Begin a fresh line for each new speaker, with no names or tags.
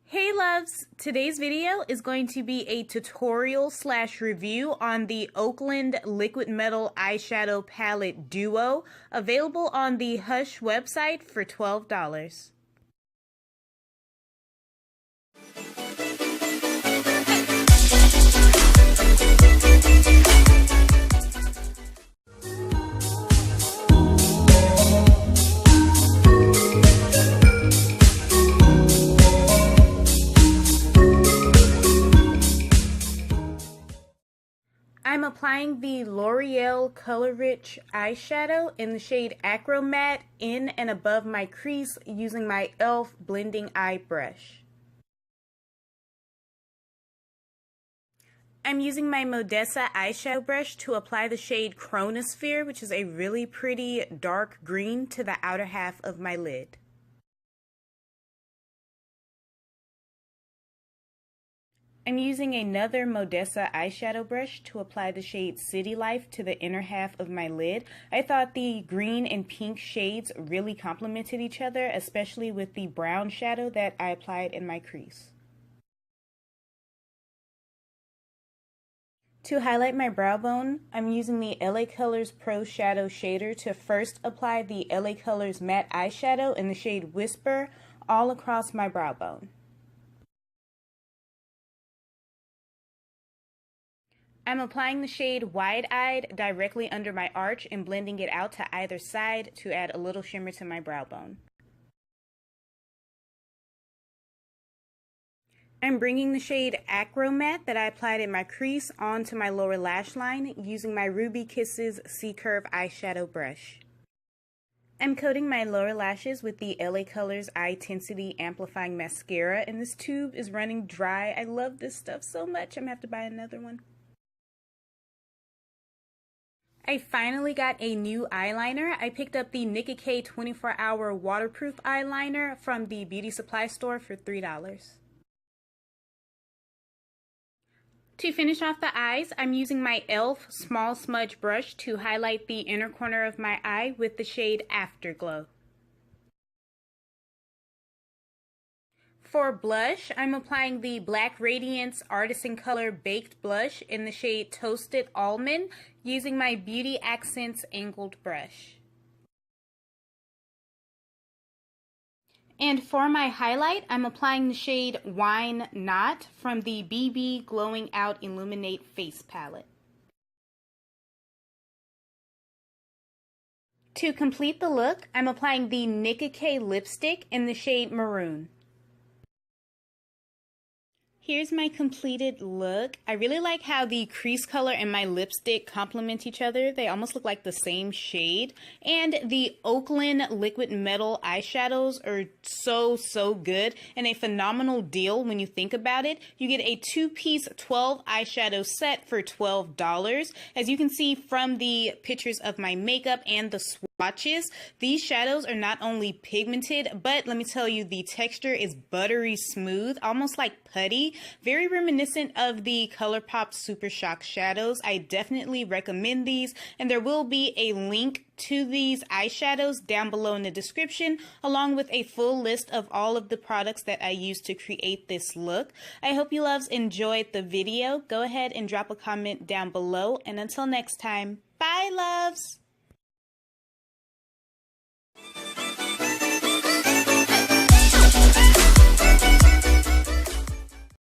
Hey loves! Today's video is going to be a tutorial / review on the Okalan Liquid Metal Eyeshadow Palette Duo, available on the Hush website for $12. I'm applying the L'Oreal Color Riche eyeshadow in the shade Acro-Matte in and above my crease using my E.L.F. blending eye brush. I'm using my Modessa eyeshadow brush to apply the shade Chronosphere, which is a really pretty dark green, to the outer half of my lid. I'm using another Modessa eyeshadow brush to apply the shade City Life to the inner half of my lid. I thought the green and pink shades really complemented each other, especially with the brown shadow that I applied in my crease. To highlight my brow bone, I'm using the LA Colors Pro Shadow Shader to first apply the LA Colors Matte Eyeshadow in the shade Whisper all across my brow bone. I'm applying the shade Wide Eyed directly under my arch and blending it out to either side to add a little shimmer to my brow bone. I'm bringing the shade Acro-Matte that I applied in my crease onto my lower lash line using my Ruby Kisses C-Curve eyeshadow brush. I'm coating my lower lashes with the LA Colors Eyetensity Amplifying Mascara, and this tube is running dry. I love this stuff so much, I'm gonna have to buy another one. I finally got a new eyeliner. I picked up the Nicka K 24-hour waterproof eyeliner from the beauty supply store for $3. To finish off the eyes, I'm using my E.L.F. small smudge brush to highlight the inner corner of my eye with the shade Afterglow. For blush, I'm applying the Black Radiance Artisan Color Baked Blush in the shade Toasted Almond using my Beauty Accents angled brush. And for my highlight, I'm applying the shade Wine Not from the BB Glowing Out Illuminate Face Palette. To complete the look, I'm applying the Nicka K lipstick in the shade Maroon. Here's my completed look. I really like how the crease color and my lipstick complement each other. They almost look like the same shade. And the Okalan Liquid Metal eyeshadows are so good and a phenomenal deal when you think about it. You get a 2-piece 12 eyeshadow set for $12. As you can see from the pictures of my makeup and the swatches, these shadows are not only pigmented, but let me tell you, the texture is buttery smooth, almost like putty. Very reminiscent of the ColourPop Super Shock shadows. I definitely recommend these, and there will be a link to these eyeshadows down below in the description, along with a full list of all of the products that I used to create this look. I hope you loves enjoyed the video. Go ahead and drop a comment down below, and until next time, bye loves!